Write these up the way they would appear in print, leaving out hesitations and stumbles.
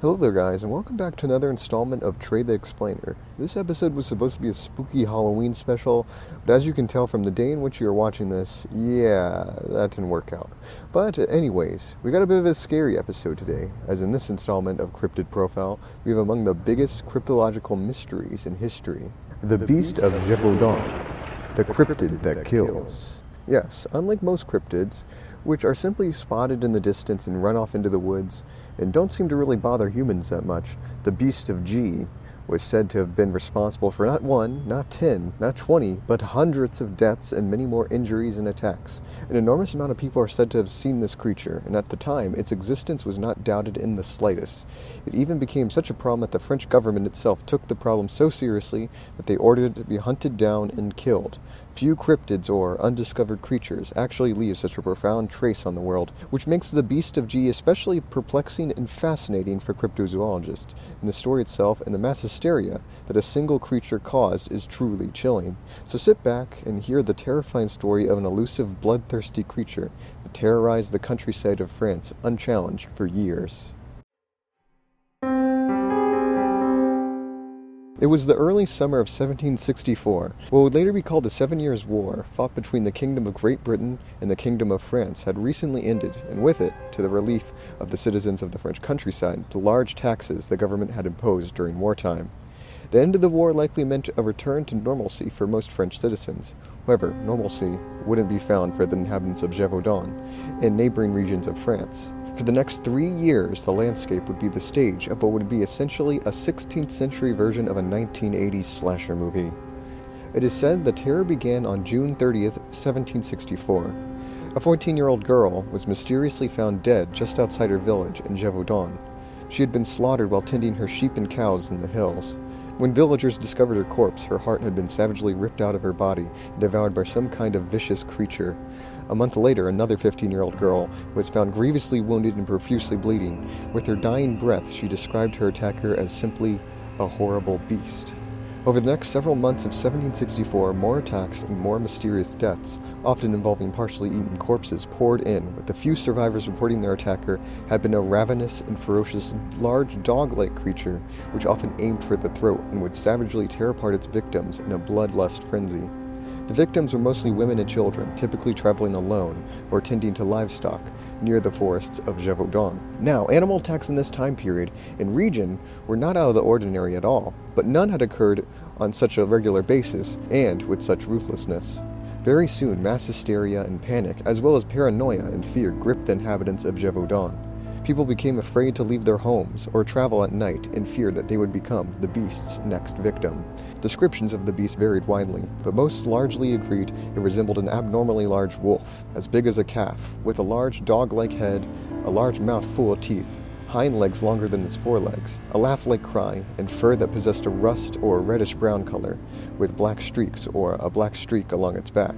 Hello there guys, and welcome back to another installment of Trey the Explainer. This episode was supposed to be a spooky Halloween special, but as you can tell from the day in which you're watching this, that didn't work out. But anyways, we got a bit of a scary episode today, as in this installment of Cryptid Profile, we have among the biggest cryptological mysteries in history. The Beast of Gévaudan, the cryptid that kills. Yes, unlike most cryptids, which are simply spotted in the distance and run off into the woods, and don't seem to really bother humans that much, the Beast of G was said to have been responsible for not 1, not 10, not 20, but hundreds of deaths and many more injuries and attacks. An enormous amount of people are said to have seen this creature, and at the time, its existence was not doubted in the slightest. It even became such a problem that the French government itself took the problem so seriously that they ordered it to be hunted down and killed. Few cryptids or undiscovered creatures actually leave such a profound trace on the world, which makes the Beast of G especially perplexing and fascinating for cryptozoologists. And the story itself and the mass hysteria that a single creature caused is truly chilling. So sit back and hear the terrifying story of an elusive, bloodthirsty creature that terrorized the countryside of France unchallenged for years. It was the early summer of 1764. What would later be called the 7 Years' War, fought between the Kingdom of Great Britain and the Kingdom of France, had recently ended, and with it, to the relief of the citizens of the French countryside, the large taxes the government had imposed during wartime. The end of the war likely meant a return to normalcy for most French citizens. However, normalcy wouldn't be found for the inhabitants of Gévaudan and neighboring regions of France. For the next 3 years, the landscape would be the stage of what would be essentially a 16th century version of a 1980s slasher movie. It is said the terror began on June 30th, 1764. A 14-year-old girl was mysteriously found dead just outside her village in Gévaudan. She had been slaughtered while tending her sheep and cows in the hills. When villagers discovered her corpse, her heart had been savagely ripped out of her body and devoured by some kind of vicious creature. A month later, another 15-year-old girl was found grievously wounded and profusely bleeding. With her dying breath, she described her attacker as simply a horrible beast. Over the next several months of 1764, more attacks and more mysterious deaths, often involving partially eaten corpses, poured in, with the few survivors reporting their attacker had been a ravenous and ferocious large dog-like creature, which often aimed for the throat and would savagely tear apart its victims in a bloodlust frenzy. The victims were mostly women and children, typically traveling alone or tending to livestock near the forests of Gévaudan. Now, animal attacks in this time period and region were not out of the ordinary at all, but none had occurred on such a regular basis and with such ruthlessness. Very soon, mass hysteria and panic, as well as paranoia and fear, gripped the inhabitants of Gévaudan. People became afraid to leave their homes or travel at night in fear that they would become the beast's next victim. Descriptions of the beast varied widely, but most largely agreed it resembled an abnormally large wolf, as big as a calf, with a large dog-like head, a large mouth full of teeth, hind legs longer than its forelegs, a laugh-like cry, and fur that possessed a rust or reddish-brown color, with black streaks or a black streak along its back,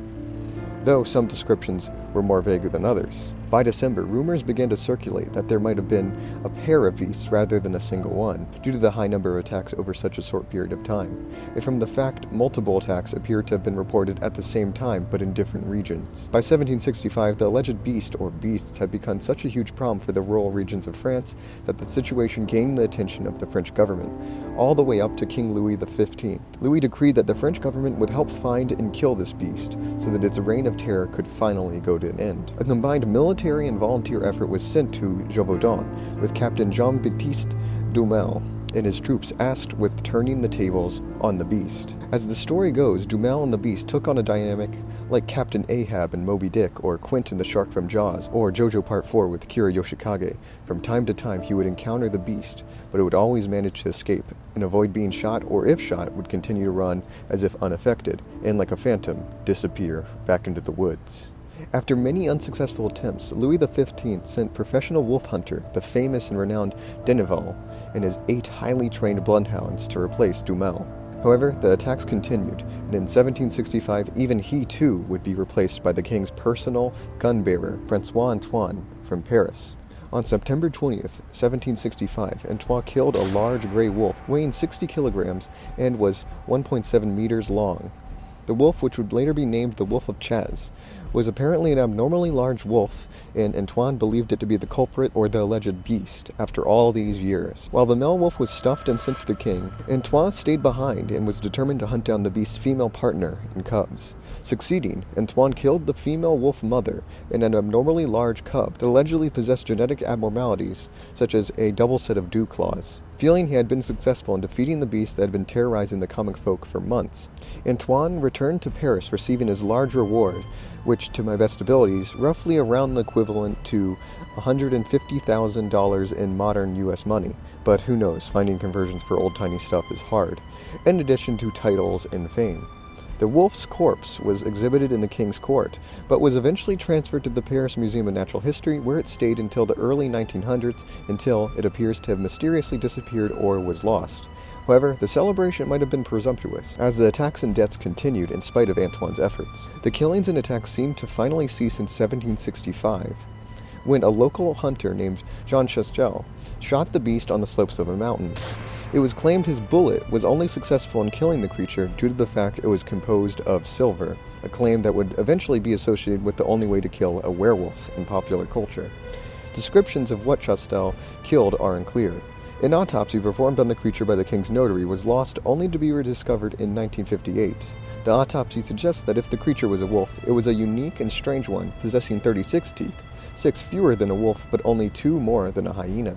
though some descriptions were more vague than others. By December, rumors began to circulate that there might have been a pair of beasts rather than a single one, due to the high number of attacks over such a short period of time, and from the fact multiple attacks appeared to have been reported at the same time but in different regions. By 1765, the alleged beast or beasts had become such a huge problem for the rural regions of France that the situation gained the attention of the French government, all the way up to King Louis XV. Louis decreed that the French government would help find and kill this beast, so that its reign of terror could finally go to an end. A combined military and volunteer effort was sent to Gévaudan, with Captain Jean-Baptiste Dumel and his troops tasked with turning the tables on the beast. As the story goes, Dumel and the beast took on a dynamic like Captain Ahab in Moby Dick, or Quentin the Shark from Jaws, or JoJo Part 4 with Kira Yoshikage. From time to time, he would encounter the beast, but it would always manage to escape and avoid being shot, or if shot, would continue to run as if unaffected, and like a phantom, disappear back into the woods. After many unsuccessful attempts, Louis XV sent professional wolf hunter, the famous and renowned Denneval, and his 8 highly trained bloodhounds to replace Dumel. However, the attacks continued, and in 1765 even he too would be replaced by the king's personal gun-bearer, Francois Antoine, from Paris. On September 20th, 1765, Antoine killed a large gray wolf weighing 60 kilograms and was 1.7 meters long. The wolf, which would later be named the Wolf of Chaz, was apparently an abnormally large wolf, and Antoine believed it to be the culprit or the alleged beast after all these years. While the male wolf was stuffed and sent to the king, Antoine stayed behind and was determined to hunt down the beast's female partner and cubs. Succeeding, Antoine killed the female wolf mother and an abnormally large cub that allegedly possessed genetic abnormalities, such as a double set of dew claws. Feeling he had been successful in defeating the beast that had been terrorizing the comic folk for months, Antoine returned to Paris receiving his large reward, which, to my best abilities, roughly around the equivalent to $150,000 in modern US money, but who knows, finding conversions for old-timey stuff is hard, in addition to titles and fame. The wolf's corpse was exhibited in the king's court, but was eventually transferred to the Paris Museum of Natural History, where it stayed until the early 1900s, until it appears to have mysteriously disappeared or was lost. However, the celebration might have been presumptuous, as the attacks and deaths continued in spite of Antoine's efforts. The killings and attacks seemed to finally cease in 1765, when a local hunter named Jean Chastel shot the beast on the slopes of a mountain. It was claimed his bullet was only successful in killing the creature due to the fact it was composed of silver, a claim that would eventually be associated with the only way to kill a werewolf in popular culture. Descriptions of what Chastel killed are unclear. An autopsy performed on the creature by the king's notary was lost only to be rediscovered in 1958. The autopsy suggests that if the creature was a wolf, it was a unique and strange one, possessing 36 teeth, 6 fewer than a wolf but only 2 more than a hyena.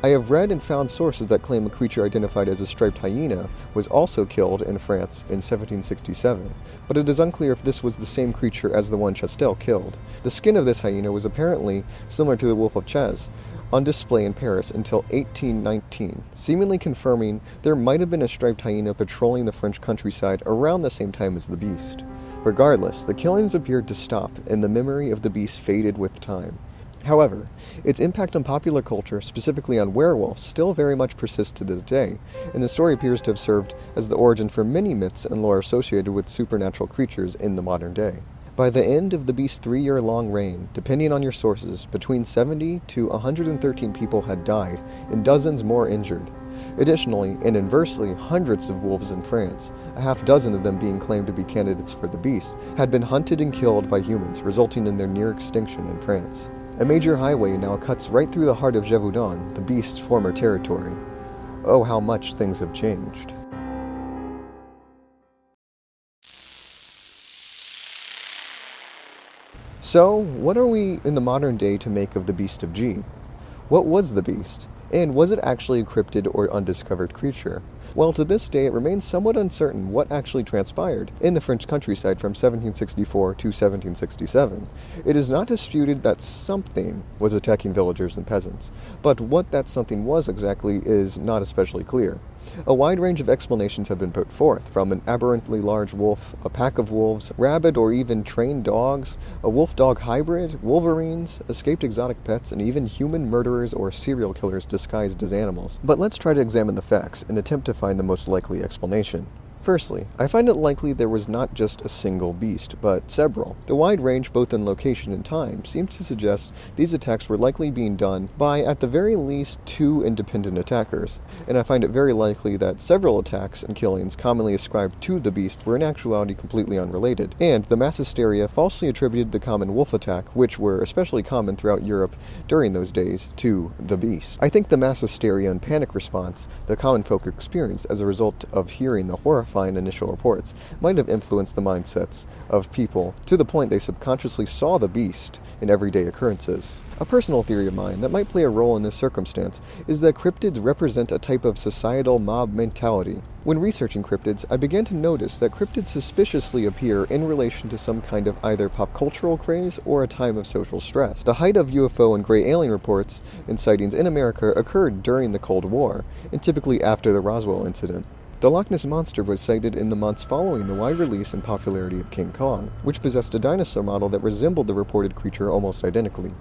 I have read and found sources that claim a creature identified as a striped hyena was also killed in France in 1767, but it is unclear if this was the same creature as the one Chastel killed. The skin of this hyena was apparently similar to the wolf of Chaz, on display in Paris until 1819, seemingly confirming there might have been a striped hyena patrolling the French countryside around the same time as the beast. Regardless, the killings appeared to stop, and the memory of the beast faded with time. However, its impact on popular culture, specifically on werewolves, still very much persists to this day, and the story appears to have served as the origin for many myths and lore associated with supernatural creatures in the modern day. By the end of the beast's 3-year-long reign, depending on your sources, between 70 to 113 people had died, and dozens more injured. Additionally, and inversely, hundreds of wolves in France, a half dozen of them being claimed to be candidates for the beast, had been hunted and killed by humans, resulting in their near extinction in France. A major highway now cuts right through the heart of Gévaudan, the beast's former territory. Oh, how much things have changed. So, what are we in the modern day to make of the Beast of G? What was the beast? And was it actually a cryptid or undiscovered creature? Well, to this day, it remains somewhat uncertain what actually transpired in the French countryside from 1764 to 1767. It is not disputed that something was attacking villagers and peasants, but what that something was exactly is not especially clear. A wide range of explanations have been put forth, from an aberrantly large wolf, a pack of wolves, rabid or even trained dogs, a wolf-dog hybrid, wolverines, escaped exotic pets, and even human murderers or serial killers disguised as animals. But let's try to examine the facts and attempt to find the most likely explanation. Firstly, I find it likely there was not just a single beast, but several. The wide range, both in location and time, seems to suggest these attacks were likely being done by, at the very least, 2 independent attackers, and I find it very likely that several attacks and killings commonly ascribed to the beast were in actuality completely unrelated, and the mass hysteria falsely attributed the common wolf attack, which were especially common throughout Europe during those days, to the beast. I think the mass hysteria and panic response the common folk experienced as a result of hearing the horrifying initial reports might have influenced the mindsets of people to the point they subconsciously saw the beast in everyday occurrences. A personal theory of mine that might play a role in this circumstance is that cryptids represent a type of societal mob mentality. When researching cryptids, I began to notice that cryptids suspiciously appear in relation to some kind of either pop cultural craze or a time of social stress. The height of UFO and gray alien reports and sightings in America occurred during the Cold War, and typically after the Roswell incident. The Loch Ness Monster was sighted in the months following the wide release and popularity of King Kong, which possessed a dinosaur model that resembled the reported creature almost identically.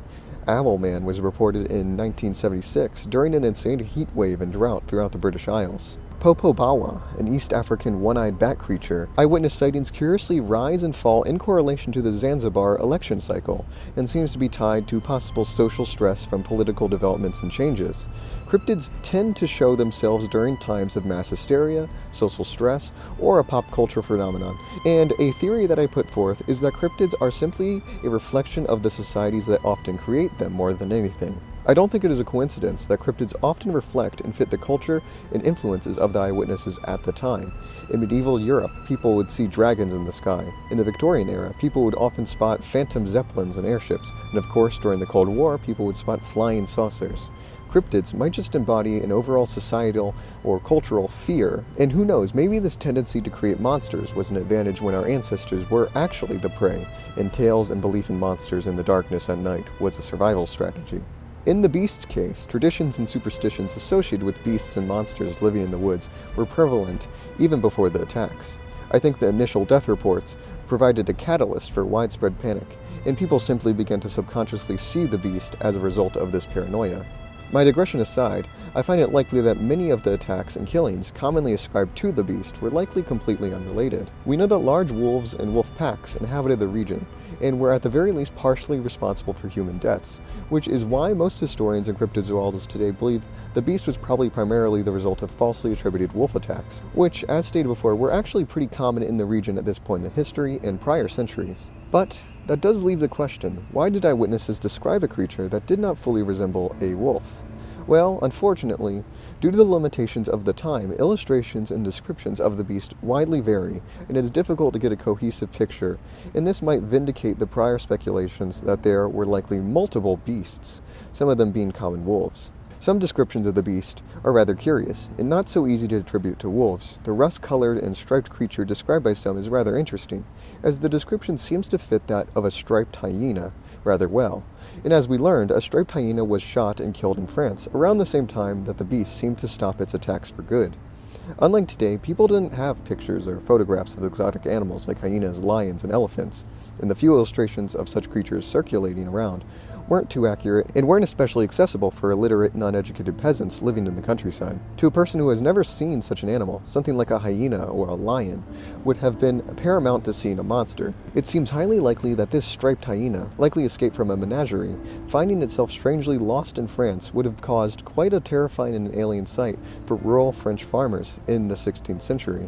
Owlman was reported in 1976 during an insane heat wave and drought throughout the British Isles. Popobawa, an East African one-eyed bat creature, eyewitness sightings curiously rise and fall in correlation to the Zanzibar election cycle, and seems to be tied to possible social stress from political developments and changes. Cryptids tend to show themselves during times of mass hysteria, social stress, or a pop culture phenomenon, and a theory that I put forth is that cryptids are simply a reflection of the societies that often create them more than anything. I don't think it is a coincidence that cryptids often reflect and fit the culture and influences of the eyewitnesses at the time. In medieval Europe, people would see dragons in the sky. In the Victorian era, people would often spot phantom zeppelins and airships, and of course, during the Cold War, people would spot flying saucers. Cryptids might just embody an overall societal or cultural fear, and who knows, maybe this tendency to create monsters was an advantage when our ancestors were actually the prey, and tales and belief in monsters in the darkness at night was a survival strategy. In the beast's case, traditions and superstitions associated with beasts and monsters living in the woods were prevalent even before the attacks. I think the initial death reports provided a catalyst for widespread panic, and people simply began to subconsciously see the beast as a result of this paranoia. My digression aside, I find it likely that many of the attacks and killings commonly ascribed to the beast were likely completely unrelated. We know that large wolves and wolf packs inhabited the region, and were at the very least partially responsible for human deaths, which is why most historians and cryptozoologists today believe the beast was probably primarily the result of falsely attributed wolf attacks, which, as stated before, were actually pretty common in the region at this point in history and prior centuries. But that does leave the question, why did eyewitnesses describe a creature that did not fully resemble a wolf? Well, unfortunately, due to the limitations of the time, illustrations and descriptions of the beast widely vary, and it is difficult to get a cohesive picture, and this might vindicate the prior speculations that there were likely multiple beasts, some of them being common wolves. Some descriptions of the beast are rather curious, and not so easy to attribute to wolves. The rust-colored and striped creature described by some is rather interesting, as the description seems to fit that of a striped hyena rather well. And as we learned, a striped hyena was shot and killed in France, around the same time that the beast seemed to stop its attacks for good. Unlike today, people didn't have pictures or photographs of exotic animals like hyenas, lions, and elephants, and the few illustrations of such creatures circulating around weren't too accurate and weren't especially accessible for illiterate and uneducated peasants living in the countryside. To a person who has never seen such an animal, something like a hyena or a lion would have been paramount to seeing a monster. It seems highly likely that this striped hyena, likely escaped from a menagerie, finding itself strangely lost in France, would have caused quite a terrifying and alien sight for rural French farmers in the 16th century.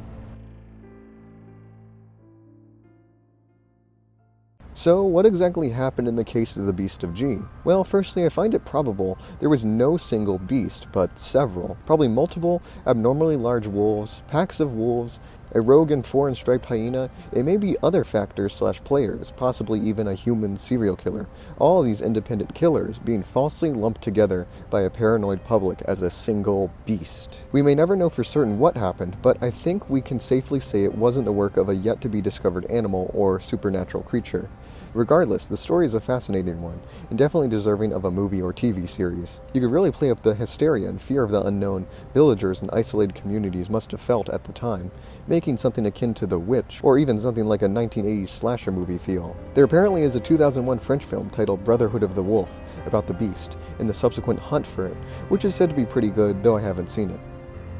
So, what exactly happened in the case of the Beast of G? Well, firstly, I find it probable there was no single beast, but several. Probably multiple abnormally large wolves, packs of wolves, a rogue and foreign striped hyena, and maybe other factors/players, possibly even a human serial killer. All these independent killers being falsely lumped together by a paranoid public as a single beast. We may never know for certain what happened, but I think we can safely say it wasn't the work of a yet-to-be-discovered animal or supernatural creature. Regardless, the story is a fascinating one, and definitely deserving of a movie or TV series. You could really play up the hysteria and fear of the unknown villagers and isolated communities must have felt at the time, making something akin to The Witch, or even something like a 1980s slasher movie feel. There apparently is a 2001 French film titled Brotherhood of the Wolf, about the beast, and the subsequent hunt for it, which is said to be pretty good, though I haven't seen it.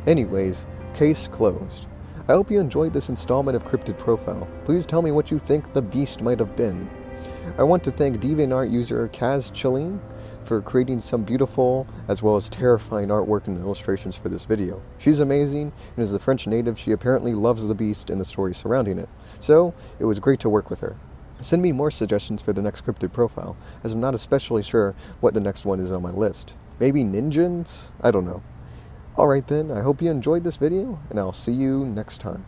Anyways, case closed. I hope you enjoyed this installment of Cryptid Profile. Please tell me what you think the beast might have been. I want to thank DeviantArt user Kaz Chileen for creating some beautiful as well as terrifying artwork and illustrations for this video. She's amazing, and as a French native, she apparently loves the beast and the story surrounding it. So, it was great to work with her. Send me more suggestions for the next Cryptid Profile, as I'm not especially sure what the next one is on my list. Maybe ninjas? I don't know. Alright then, I hope you enjoyed this video, and I'll see you next time.